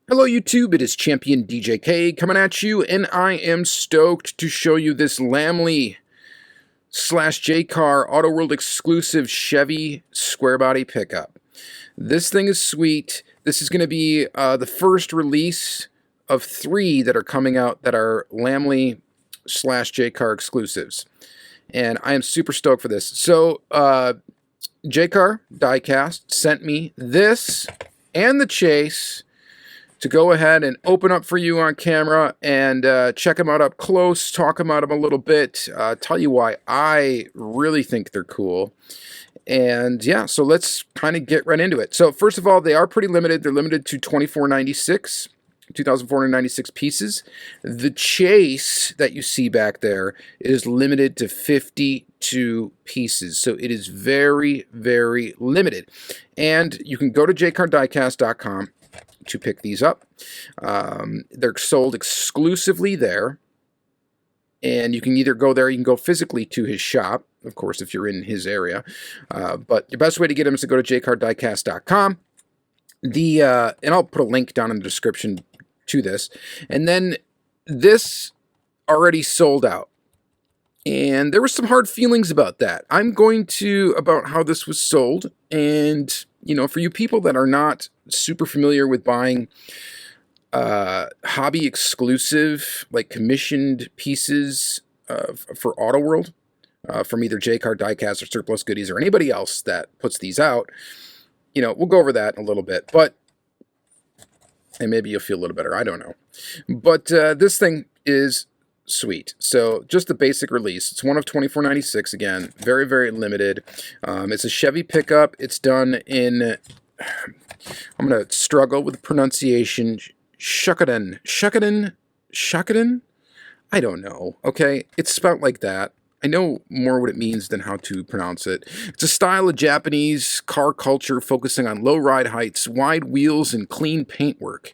Hello YouTube, it is Championdjk coming at you, and I am stoked to show you this Lamley / Jcar Auto World exclusive Chevy square body pickup. This thing is sweet. This is going to be the first release of 3 that are coming out that are Lamley / Jcar exclusives. And I am super stoked for this. So, Jcar Diecast sent me this and the Chase to go ahead and open up for you on camera and check them out up close, talk about them a little bit, tell you why I really think they're cool. And yeah, so let's kind of get right into it. So first of all, they are pretty limited. They're limited to 2,496 pieces. The Chase that you see back there is limited to 52 pieces. So it is very, very limited. And you can go to jcardiecast.com to pick these up. They're sold exclusively there, and you can either go there, you can go physically to his shop, of course, if you're in his area, but the best way to get them is to go to jcardiecast.com. And I'll put a link down in the description to this, and then this already sold out. And there were some hard feelings about that. I'm going to about how this was sold, and you know, for you people that are not super familiar with buying hobby exclusive, like commissioned pieces for Auto World from either Jcar Diecast or Surplus Goodies or anybody else that puts these out, you know, we'll go over that in a little bit, and maybe you'll feel a little better. I don't know, but this thing is sweet. So just the basic release. It's one of 2,496 again. Very, very limited. It's a Chevy pickup. It's done in, I'm going to struggle with the pronunciation, Shakotan. I don't know. Okay, it's spelled like that. I know more what it means than how to pronounce it. It's a style of Japanese car culture focusing on low ride heights, wide wheels, and clean paintwork.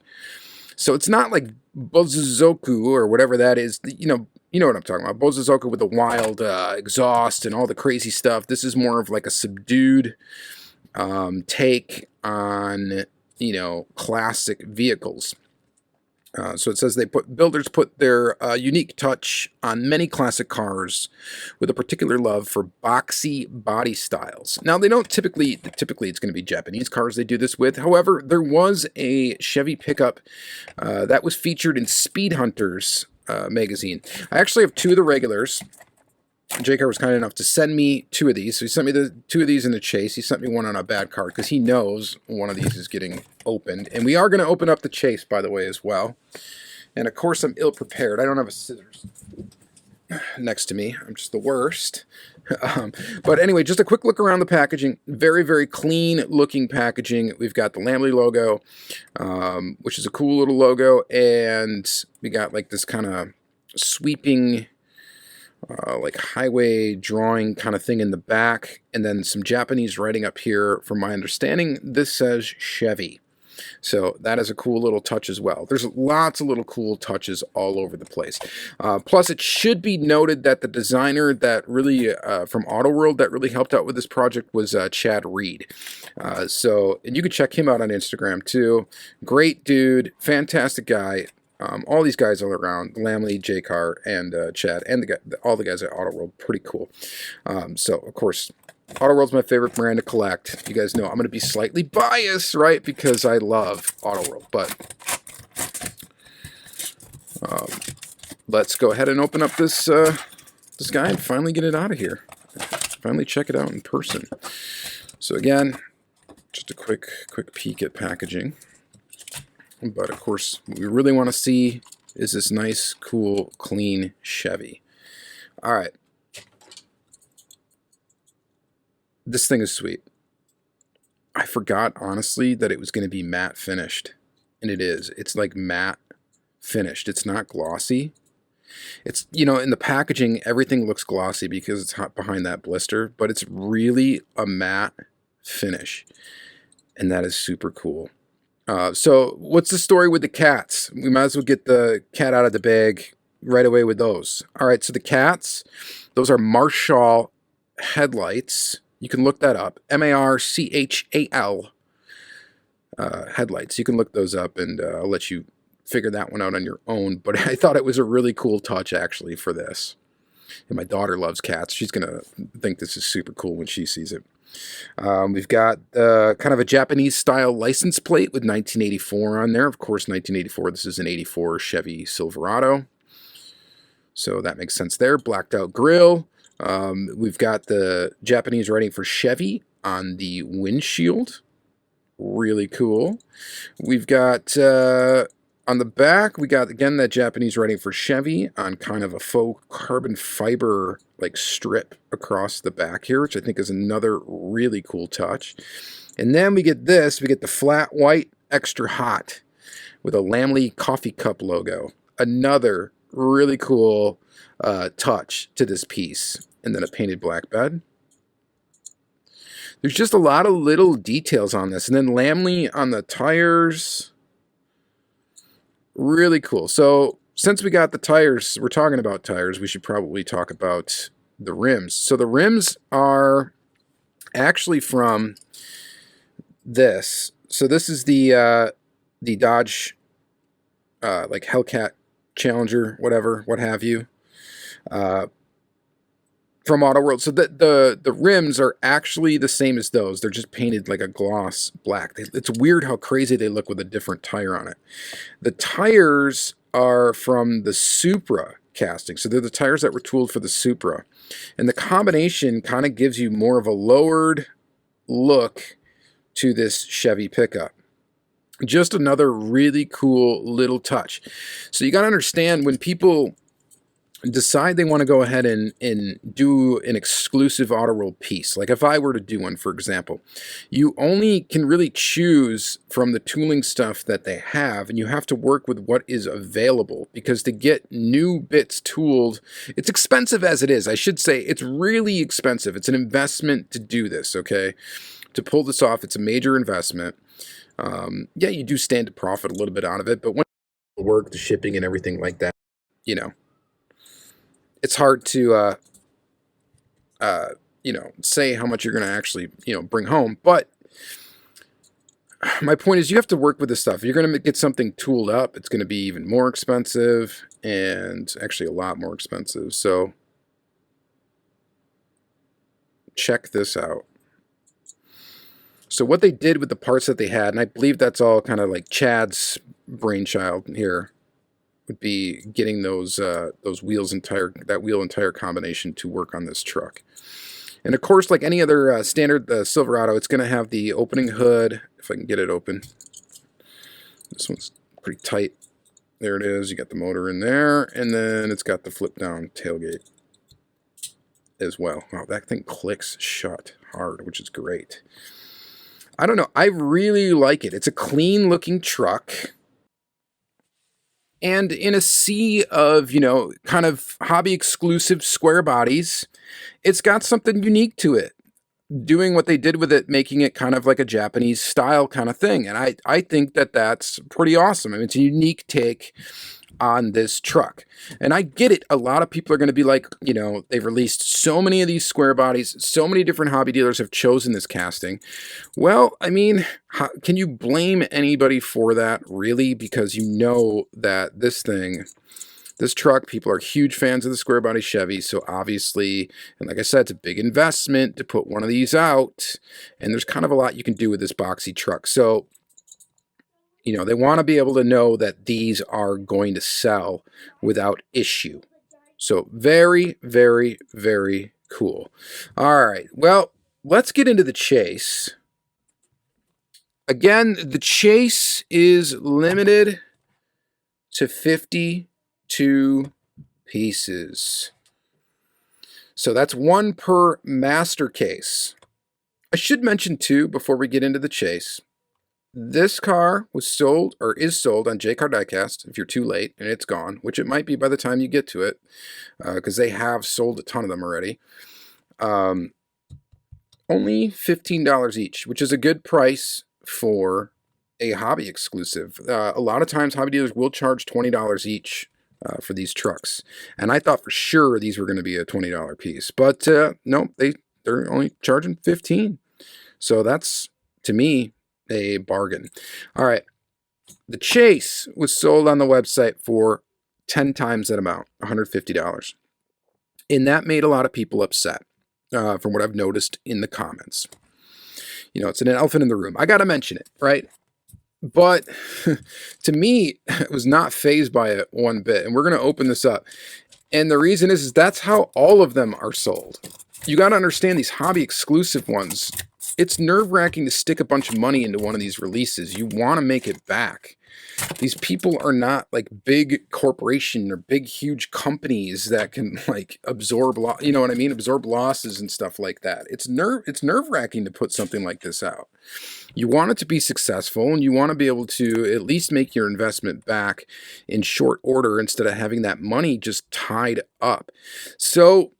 So it's not like Bozuzoku or whatever that is. You know what I'm talking about. Bozuzoku with the wild exhaust and all the crazy stuff. This is more of like a subdued take on, you know, classic vehicles. So it says builders put their unique touch on many classic cars with a particular love for boxy body styles. Now, they don't typically it's going to be Japanese cars they do this with. However, there was a Chevy pickup that was featured in Speed Hunters magazine. I actually have 2 of the regulars. Jcar was kind enough to send me 2 of these. So he sent me the 2 of these in the Chase. He sent me one on a bad card because he knows one of these is getting opened. And we are going to open up the Chase, by the way, as well. And of course, I'm ill-prepared. I don't have a scissors next to me. I'm just the worst. But anyway, just a quick look around the packaging. Very, very clean-looking packaging. We've got the Lamley logo, which is a cool little logo. And we got like this kind of sweeping like highway drawing kind of thing in the back, and then some Japanese writing up here. From my understanding, this says Chevy. So that is a cool little touch as well. There's lots of little cool touches all over the place. Plus, it should be noted that the designer that really, from Auto World, that really helped out with this project was Chad Reed. And you can check him out on Instagram too. Great dude, fantastic guy. All these guys all around, Lamley, Jcar, and Chad, and all the guys at Auto World, pretty cool. So, of course, Auto World's my favorite brand to collect. You guys know I'm going to be slightly biased, right, because I love Auto World. But let's go ahead and open up this this guy and finally get it out of here. Finally check it out in person. So again, just a quick peek at packaging. But of course, what we really want to see is this nice, cool, clean Chevy. All right. This thing is sweet. I forgot, honestly, that it was going to be matte finished. And it is. It's like matte finished. It's not glossy. It's, you know, in the packaging, everything looks glossy because it's hot behind that blister. But it's really a matte finish. And that is super cool. So what's the story with the cats? We might as well get the cat out of the bag right away with those. All right, so the cats, those are Marshall headlights. You can look that up. Marchal headlights. You can look those up, and I'll let you figure that one out on your own. But I thought it was a really cool touch, actually, for this. And my daughter loves cats. She's going to think this is super cool when she sees it. We've got kind of a Japanese-style license plate with 1984 on there. Of course, 1984. This is an 84 Chevy Silverado. So that makes sense there. Blacked out grille. We've got the Japanese writing for Chevy on the windshield. Really cool. We've got on the back, we got again that Japanese writing for Chevy on kind of a faux carbon fiber like strip across the back here, which I think is another really cool touch. And then we get this, we get the flat white extra hot with a Lamley coffee cup logo. Another really cool touch to this piece. And then a painted black bed. There's just a lot of little details on this. And then Lamley on the tires. Really cool. So since we got the tires, we're talking about tires, we should probably talk about the rims. So the rims are actually from this. So this is the Dodge like Hellcat Challenger, whatever, what have you. From Auto World. So the rims are actually the same as those. They're just painted like a gloss black. It's weird how crazy they look with a different tire on it. The tires are from the Supra casting. So they're the tires that were tooled for the Supra. And the combination kind of gives you more of a lowered look to this Chevy pickup. Just another really cool little touch. So you got to understand, when people decide they want to go ahead and do an exclusive Auto World piece, like if I were to do one, for example, you only can really choose from the tooling stuff that they have, and you have to work with what is available, because to get new bits tooled, it's expensive as it is. I should say it's really expensive. It's an investment to do this, okay? To pull this off, it's a major investment. Yeah, you do stand to profit a little bit out of it, but when the work, the shipping, and everything like that, you know, it's hard to, you know, say how much you're going to actually, you know, bring home. But my point is, you have to work with this stuff. If you're going to get something tooled up, it's going to be even more expensive, and actually a lot more expensive. So check this out. So what they did with the parts that they had, and I believe that's all kind of like Chad's brainchild here, would be getting those wheels and tire, that wheel and tire combination to work on this truck. And of course, like any other standard Silverado, it's going to have the opening hood. If I can get it open. This one's pretty tight. There it is. You got the motor in there, and then it's got the flip down tailgate as well. Wow, that thing clicks shut hard, which is great. I don't know. I really like it. It's a clean looking truck. And in a sea of, you know, kind of hobby exclusive square bodies, it's got something unique to it. Doing what they did with it, making it kind of like a Japanese style kind of thing. And I think that that's pretty awesome. I mean, it's a unique take on this truck. And I get it. A lot of people are going to be like, you know, they've released so many of these square bodies. So many different hobby dealers have chosen this casting. Well, I mean, can you blame anybody for that, really? Because you know that this thing, this truck, people are huge fans of the square body Chevy. So obviously, and like I said, it's a big investment to put one of these out. And there's kind of a lot you can do with this boxy truck. So, you know, they want to be able to know that these are going to sell without issue. So very, very, very cool. All right. Well, let's get into the chase. Again, the chase is limited to 52 pieces. So that's one per master case. I should mention too, before we get into the chase, this car was sold, or is sold, on Jcar Diecast if you're too late and it's gone, which it might be by the time you get to it, because they have sold a ton of them already. Only $15 each, which is a good price for a hobby exclusive. A lot of times hobby dealers will charge $20 each for these trucks. And I thought for sure these were going to be a $20 piece. But no, they're only charging $15. So that's, to me, A bargain. All right. The Chase was sold on the website for 10 times that amount, $150. And that made a lot of people upset, from what I've noticed in the comments. You know, it's an elephant in the room. I got to mention it, right? But to me, it was not fazed by it one bit. And we're going to open this up. And the reason is that's how all of them are sold. You got to understand these hobby exclusive ones. It's nerve-wracking to stick a bunch of money into one of these releases. You want to make it back. These people are not like big corporation or big huge companies that can like absorb you know what I mean, absorb losses and stuff like that. It's nerve-wracking to put something like this out. You want it to be successful, and you want to be able to at least make your investment back in short order instead of having that money just tied up. So,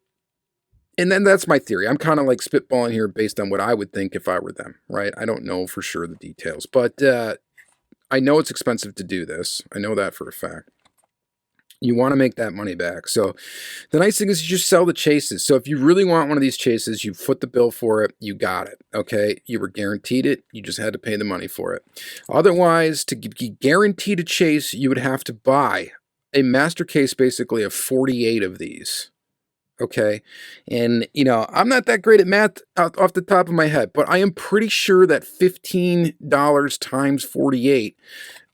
and then that's my theory. I'm kind of like spitballing here based on what I would think if I were them, right? I don't know for sure the details, but I know it's expensive to do this. I know that for a fact. You want to make that money back. So the nice thing is you just sell the chases. So if you really want one of these chases, you foot the bill for it, you got it, okay? You were guaranteed it, you just had to pay the money for it. Otherwise, to be guaranteed a chase, you would have to buy a master case basically of 48 of these. Okay. And, you know, I'm not that great at math off the top of my head, but I am pretty sure that $15 times 48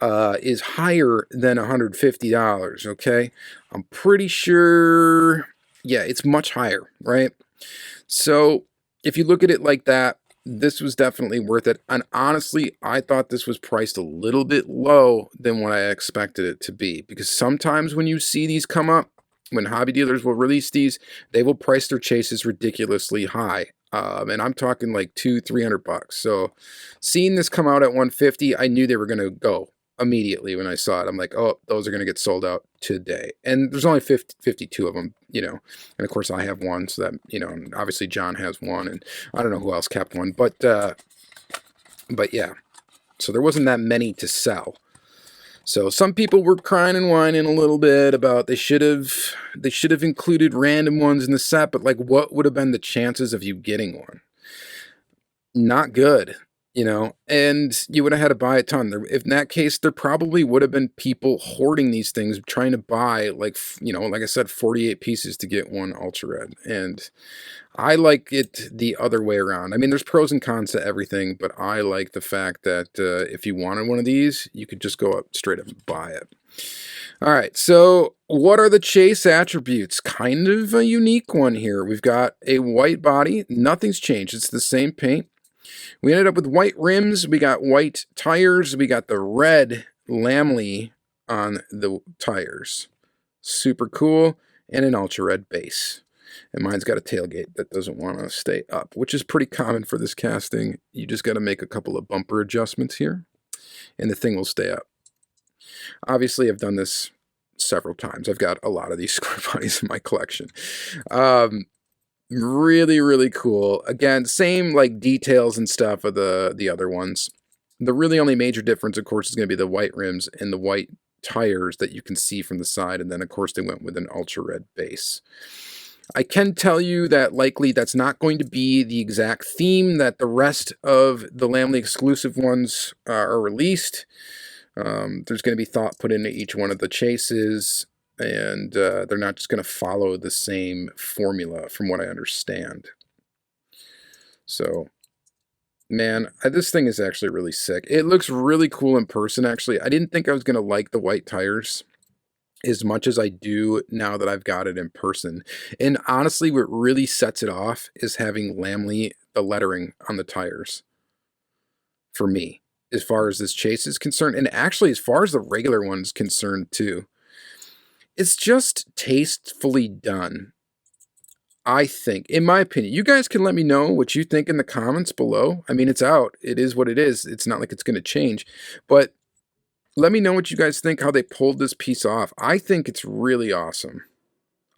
is higher than $150. Okay. I'm pretty sure. Yeah, it's much higher, right? So if you look at it like that, this was definitely worth it. And honestly, I thought this was priced a little bit low than what I expected it to be, because sometimes when you see these come up, when hobby dealers will release these, they will price their chases ridiculously high. And I'm talking like $200-300. So seeing this come out at 150, I knew they were going to go immediately when I saw it. I'm like, oh, those are going to get sold out today. And there's only 52 of them, you know. And of course I have one, so that, you know, obviously John has one, and I don't know who else kept one, but yeah. So there wasn't that many to sell. So some people were crying and whining a little bit about they should have included random ones in the set, but like, what would have been the chances of you getting one? Not good, you know, and you would have had to buy a ton. If in that case, there probably would have been people hoarding these things, trying to buy, like, you know, like I said, 48 pieces to get one ultra red. And I like it the other way around. I mean, there's pros and cons to everything, but I like the fact that if you wanted one of these, you could just go up straight up and buy it. All right, so what are the chase attributes? Kind of a unique one here. We've got a white body. Nothing's changed. It's the same paint. We ended up with white rims. We got white tires. We got the red Lamley on the tires. Super cool. And an ultra red base. And mine's got a tailgate that doesn't want to stay up, which is pretty common for this casting. You just got to make a couple of bumper adjustments here, and the thing will stay up. Obviously, I've done this several times. I've got a lot of these square bodies in my collection. Really, really cool. Again, same like details and stuff of the other ones. The really only major difference, of course, is going to be the white rims and the white tires that you can see from the side. And then, of course, they went with an ultra red base. I can tell you that likely that's not going to be the exact theme that the rest of the Lamley exclusive ones are released. There's going to be thought put into each one of the chases, and they're not just going to follow the same formula from what I understand. So, man, this thing is actually really sick. It looks really cool in person, actually. I didn't think I was going to like the white tires as much as I do now that I've got it in person. And honestly, what really sets it off is having Lamley, the lettering on the tires, for me, as far as this chase is concerned. And actually, as far as the regular one's concerned, too. It's just tastefully done, I think, in my opinion. You guys can let me know what you think in the comments below. I mean, it's out. It is what it is. It's not like it's going to change. But let me know what you guys think, how they pulled this piece off. I think it's really awesome.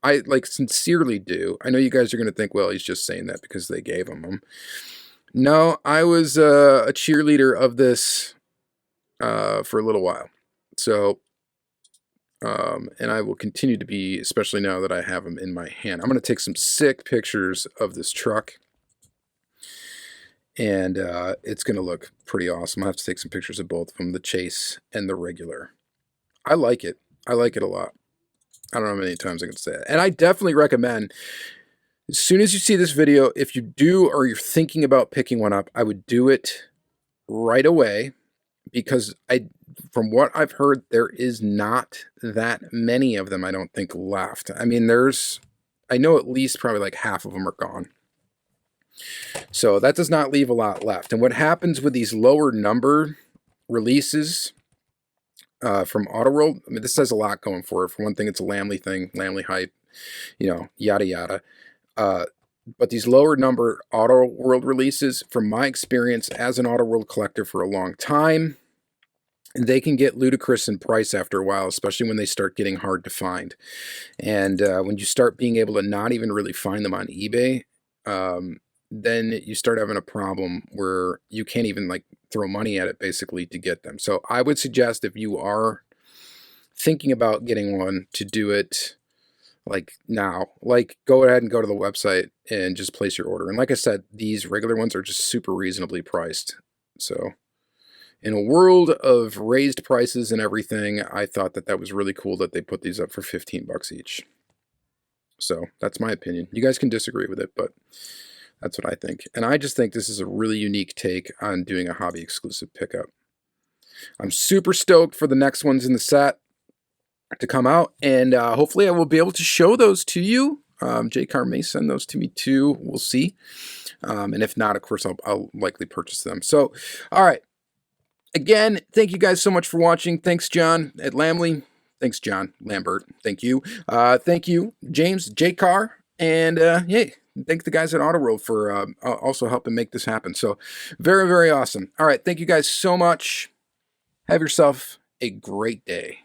I, like, sincerely do. I know you guys are going to think, well, he's just saying that because they gave him them. No, I was a cheerleader of this for a little while. So, and I will continue to be, especially now that I have them in my hand. I'm going to take some sick pictures of this truck. And it's going to look pretty awesome. I'll have to take some pictures of both of them, the Chase and the regular. I like it. I like it a lot. I don't know how many times I can say it. And I definitely recommend, as soon as you see this video, if you do or you're thinking about picking one up, I would do it right away, because from what I've heard, there is not that many of them, I don't think, left. I mean, I know at least probably like half of them are gone. So that does not leave a lot left. And what happens with these lower number releases from Autoworld, I mean, this has a lot going for it. For one thing, it's a Lamley thing, Lamley hype, yada yada. But these lower number Autoworld releases, from my experience as an Autoworld collector for a long time, they can get ludicrous in price after a while, especially when they start getting hard to find. And when you start being able to not even really find them on eBay, then you start having a problem where you can't even like throw money at it basically to get them. So I would suggest, if you are thinking about getting one, to do it like now. Like, go ahead and go to the website and just place your order. And like I said, these regular ones are just super reasonably priced. So in a world of raised prices and everything, I thought that was really cool that they put these up for 15 bucks each. So that's my opinion. You guys can disagree with it, but that's what I think. And I just think this is a really unique take on doing a hobby exclusive pickup. I'm super stoked for the next ones in the set to come out, and hopefully I will be able to show those to you. Jcar may send those to me too. We'll see. And if not, of course, I'll likely purchase them. So, all right. Again, thank you guys so much for watching. Thanks, John at Lamley. Thanks, John Lambert. Thank you. Thank you, James Jcar. And yay. Thank the guys at Autoworld for also helping make this happen. So very, very awesome. All right. Thank you guys so much. Have yourself a great day.